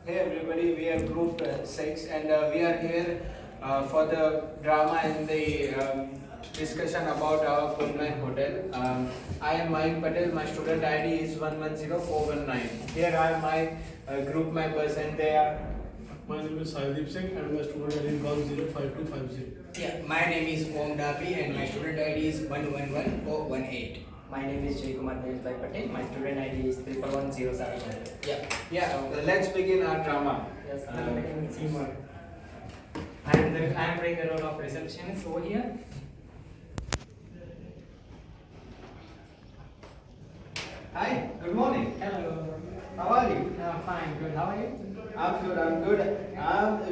Hey everybody, we are group 6 and we are here for the drama and the discussion about our Pullman Hotel. I am Mike Patel, my student ID is 110419. Here are my group members and they are. My name is Saideep Singh and my student ID is 105250. Yeah, my name is Om Dabi and my student ID is 111018. My name is Jay Kumar Devbhai Patel. My student ID is 111071. Yeah, let's begin our drama. Yes, I'm making scene one. I am playing the role of receptionist over here. Hi, good morning. Hello. How are you? Fine, good. How are you? I'm good, I'm good.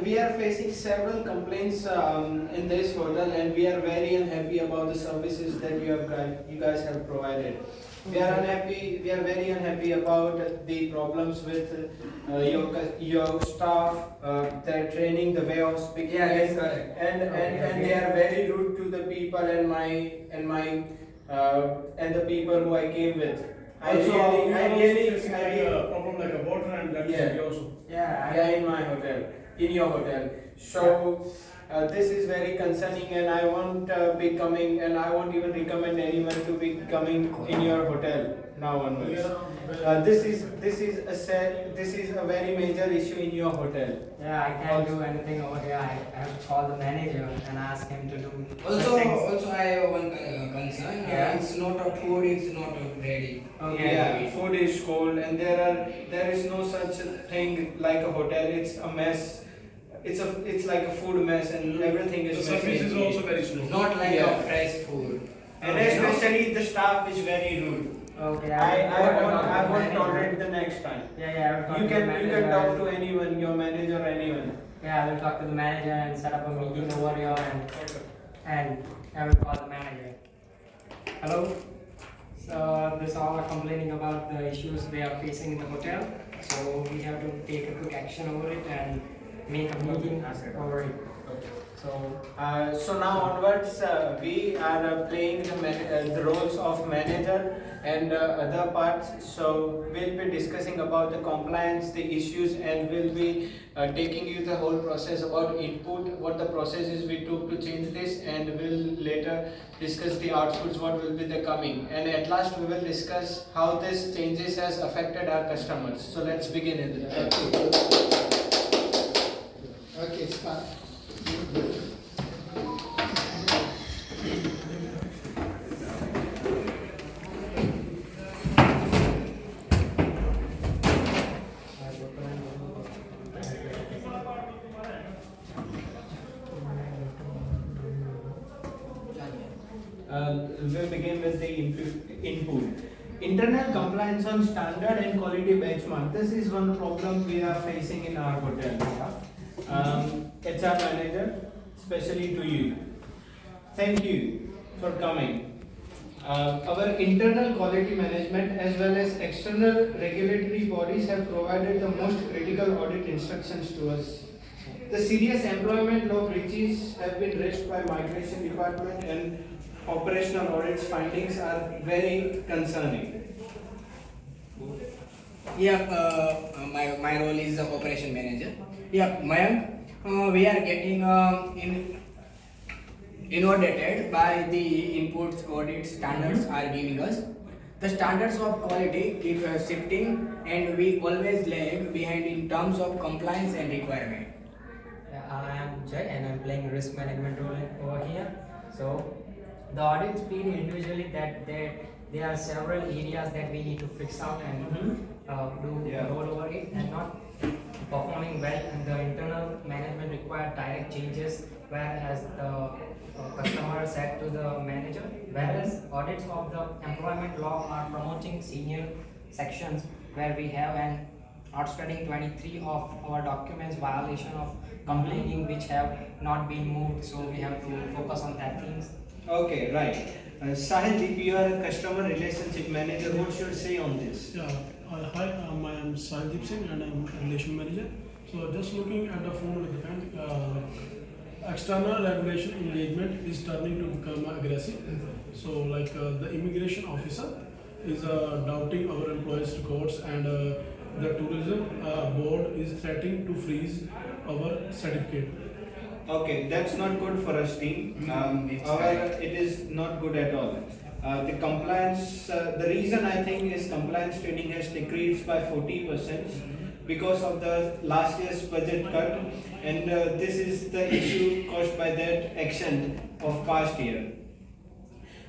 We are facing several complaints in this hotel and we are very unhappy about the services that you guys have provided. We are very unhappy about the problems with your staff, their training, the way of speaking. Yeah, that's correct. And they are very rude to the people and the people who I came with. I really problem like a water and Yeah. electricity also. yeah, in my hotel, in your hotel. So this is very concerning, and I won't be coming, and I won't even recommend anyone to be coming in your hotel now onwards. This is a very major issue in your hotel. Yeah, I can't do anything over here. I have to call the manager and ask him to do Also, things. I have one concern. Yeah. It's not a food, it's not ready. Okay. Yeah, food is cold, and there is no such thing like a hotel. It's a mess. It's like a food mess, and everything The is service messy. is also very slow. Not like Yeah. a fresh food. And especially the staff is very rude. Okay. I won't tolerate the next time. Yeah, I will talk You to can the manager. you can talk to anyone, your manager or anyone. Yeah, I will talk to the manager and set up a meeting over here and I will call the manager. Hello? So this all are complaining about the issues they are facing in the hotel. So we have to take a quick action over it and make a meeting over it. So now onwards, we are playing the roles of manager and other parts. So we'll be discussing about the compliance, the issues, and we'll be taking you the whole process about input, what the processes we took to change this, and we'll later discuss the outputs, what will be the coming, and at last we will discuss how this changes has affected our customers. So let's begin in Okay, start. We'll begin with the input. Internal compliance on standard and quality benchmark. This is one problem we are facing in our hotel. HR manager, especially to you. Thank you for coming. Our internal quality management as well as external regulatory bodies have provided the most critical audit instructions to us. The serious employment law breaches have been raised by migration department and operational audits findings are very concerning. Yeah, my role is a operation manager. Yeah, Mayank, we are getting inundated by the inputs audit standards are giving us. The standards of quality keep shifting and we always lag behind in terms of compliance and requirement. I am Jay and I'm playing risk management role over here. So the audits feel individually that there are several areas that we need to fix out and roll over it and not performing well, and the internal management required direct changes, whereas the customer said to the manager, whereas audits of the employment law are promoting senior sections where we have an outstanding 23 of our documents violation of complaining which have not been moved, so we have to focus on that things. Okay, right. Sahil, you are a customer relationship manager. What should you say on this? Yeah, hi, I am Sandeep Singh and I'm a relation manager. So just looking at the phone with the bank, external regulation engagement is turning to become aggressive. So the immigration officer is doubting our employees' records and the tourism board is threatening to freeze our certificate. Okay, that's not good for us team. It's It is not good at all. The compliance, the reason I think is compliance training has decreased by 40% because of the last year's budget cut, and this is the issue caused by that action of past year.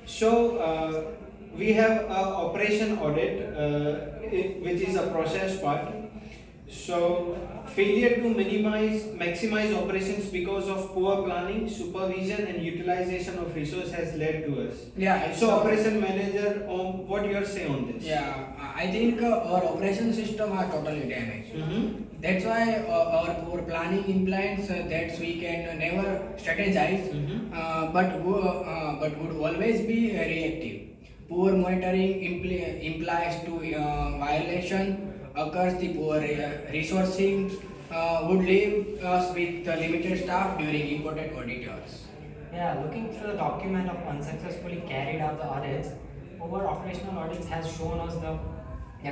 So we have a operation audit, which is a process part. So failure to maximize operations because of poor planning, supervision, and utilization of resource has led to us. Yeah, So operation manager, what your say on this? Yeah, I think our operation system are totally damaged. Mm-hmm. That's why our poor planning implants that we can never strategize, but would always be reactive. Poor monitoring implies to violation occurs. The poor resourcing would leave us with limited staff during important auditors. Yeah, looking through the document of unsuccessfully carried out the audits, our operational audits has shown us the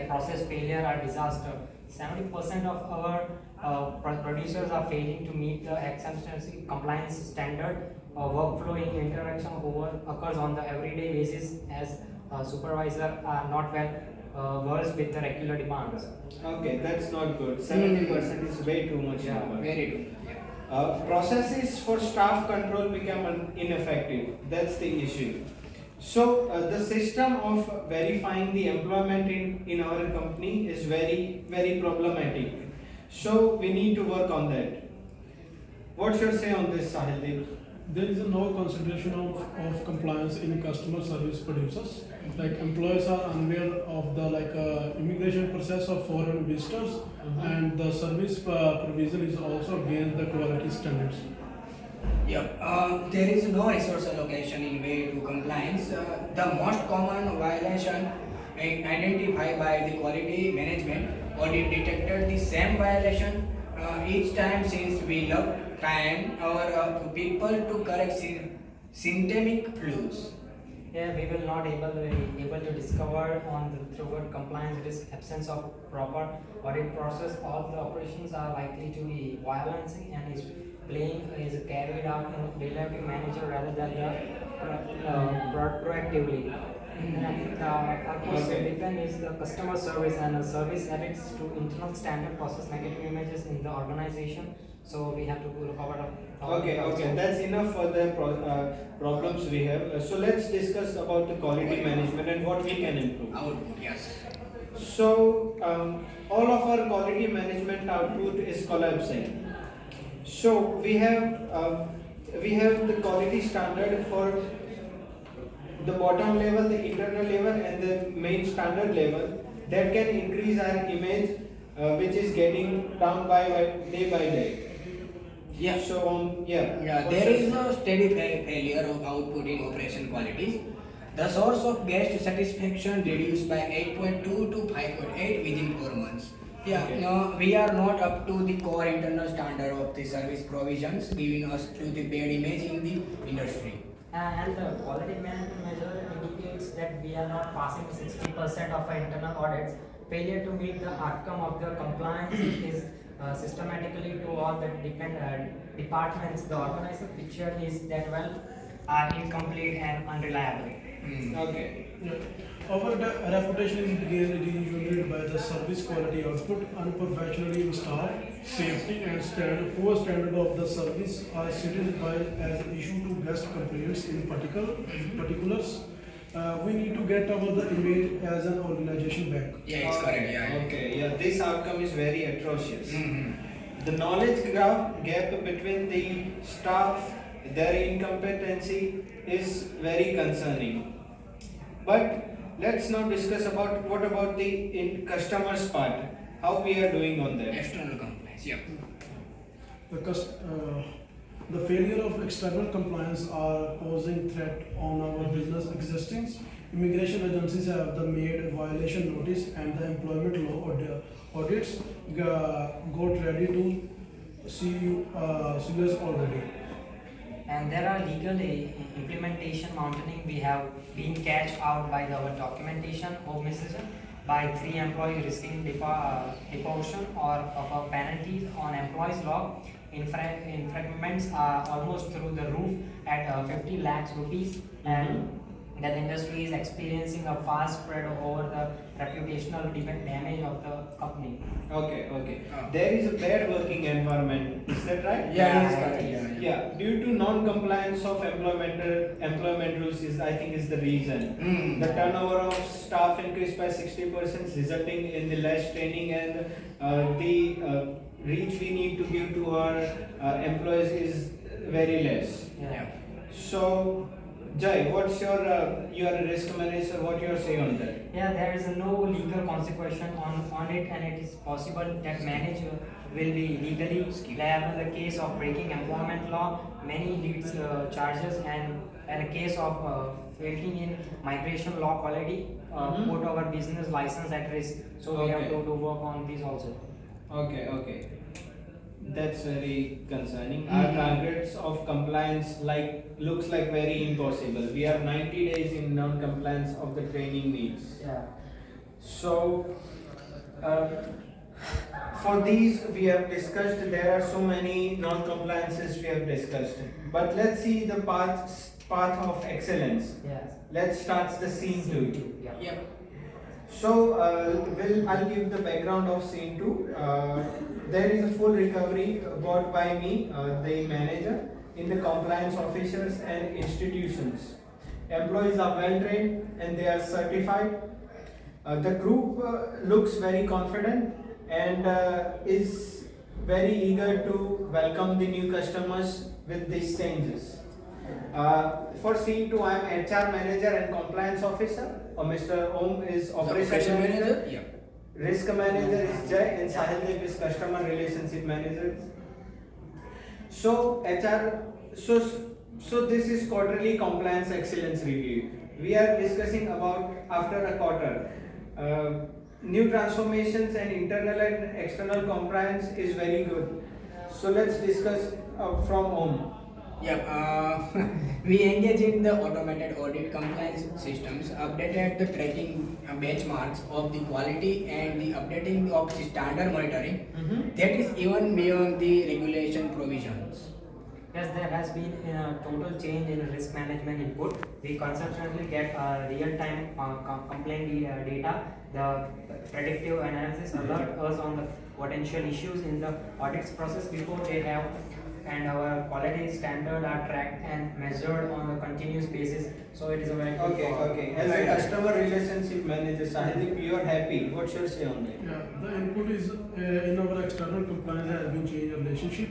process failure or disaster. 70% of our producers are failing to meet the acceptancy compliance standard. Workflow in interaction occurs on the everyday basis as supervisor are not well versed with the regular demands. Okay, that's not good. 70% is way too much. Yeah, number. Very true. Processes for staff control become ineffective. That's the issue. So the system of verifying the employment in our company is very, very problematic. So we need to work on that. What's your say on this, Sahildeep? There is no consideration of compliance in customer service producers. Like employees are unaware of the immigration process of foreign visitors, and the service provision is also against the quality standards. There is no resource allocation in way to compliance. The most common violation identified by the quality management audit detected the same violation each time since we looked time our people to correct symptomic flus. Yeah, we will not able to discover on the through compliance risk absence of proper audit process. All the operations are likely to be violencing and is carried out in relative manager rather than proactively. And of course, depend is the customer service and the service edits to internal standard process negative images in the organization. So we have to look over. Okay, that's enough for the problems we have. So let's discuss about the quality management and what we can improve. Output, yes. So all of our quality management output is collapsing. So we have the quality standard for the bottom level, the internal level, and the main standard level that can increase our image, which is getting down by day by day. Yeah. So There is a steady failure of output in operation qualities. The source of guest satisfaction reduced by 8.2 to 5.8 within 4 months. Okay. No, we are not up to the core internal standard of the service provisions, giving us to the bad image in the industry. And the quality management measure indicates that we are not passing 60% of our internal audits. Failure to meet the outcome of the compliance is systematically to all the departments. The organizing picture is that are incomplete and unreliable. Okay. Our reputation is again deteriorated by the service quality output, unprofessionally installed, safety and poor standard of the service are cited by as an issue to guest complaints in particulars. We need to get our the image as an organization back. Yeah, it's correct. Yeah. Okay, this outcome is very atrocious. The knowledge gap between the staff, their incompetency is very concerning. But let's now discuss about what about the customers part, how we are doing on that. External compliance. Yeah. The failure of external compliance are posing threat on our business existence. Immigration agencies have the made violation notice and the employment law audits got ready to see us already. And there are legal implementation mounting. We have been catched out by our documentation of message by 3 employees risking deposition or of a penalties on employees log. Infringements are almost through the roof at 50 lakhs rupees, and that the industry is experiencing a fast spread over the reputational damage of the company. Okay, okay. Ah. There is a bad working environment. Is that right? Yeah, Yeah, correct. yeah. Yeah, due to non-compliance of employment rules is, I think, is the reason. Mm. The turnover of staff increased by 60%, resulting in the less training, and the reach we need to give to our employees is very less. Yeah. So, Jai, what's your you are a risk manager? What your say on that? Yeah, there is no legal consequence on it, and it is possible that manager will be legally liable in the case of breaking employment law, many leads charges, and in a case of failing in migration law quality, put our business license at risk. So we have Okay. to work on this also. Okay, okay. That's very concerning. Our targets of compliance looks like very impossible. We are 90 days in non-compliance of the training needs. Yeah. So, uh, for these we have discussed. There are so many non-compliances we have discussed. But let's see the path of excellence. Yes. Let's start the scene 2. Yeah. Yep. So, I'll give the background of scene 2. There is a full recovery brought by me, the manager, in the compliance officers and institutions. Employees are well trained and they are certified. The group looks very confident and is very eager to welcome the new customers with these changes. For scene 2, I am HR manager and compliance officer. Mr. Om is operation manager. Yep. Risk manager is Jai, and Sahildev is customer relationship manager. So HR, so this is quarterly compliance excellence review. We are discussing about after a quarter. New transformations and internal and external compliance is very good. So let's discuss from Om. Yep. We engage in the automated audit compliance systems, updated the tracking benchmarks of the quality and the updating of the standard monitoring. That is even beyond the regulation provisions. Yes, there has been a total change in risk management input. We consistently get real-time complaint data. The predictive analysis alert us on the potential issues in the audits process before they have, and our quality standard are tracked and measured on a continuous basis. So it is a very good Okay. As a customer relationship manager, Sahildev, you are happy. What's your say on that? Yeah, the input is in our external compliance has been changed relationship.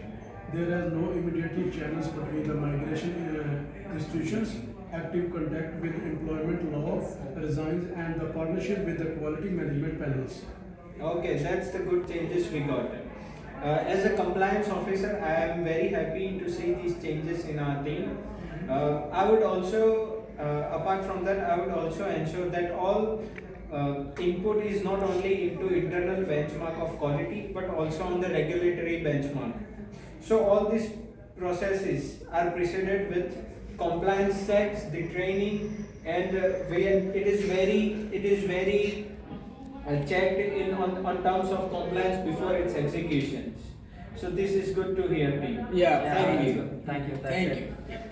There are no immediately channels between the migration institutions, active contact with employment law, resigns, and the partnership with the quality management panels. Okay, that's the good changes we got. As a compliance officer, I am very happy to see these changes in our team. I would also, apart from that, I would also ensure that all input is not only into internal benchmark of quality, but also on the regulatory benchmark. So all these processes are preceded with compliance checks, the training, and it is very checked in on terms of compliance before its executions. So this is good to hear, team. Yeah. Thank that's you. good. Thank you. That's Thank it. you. Yeah.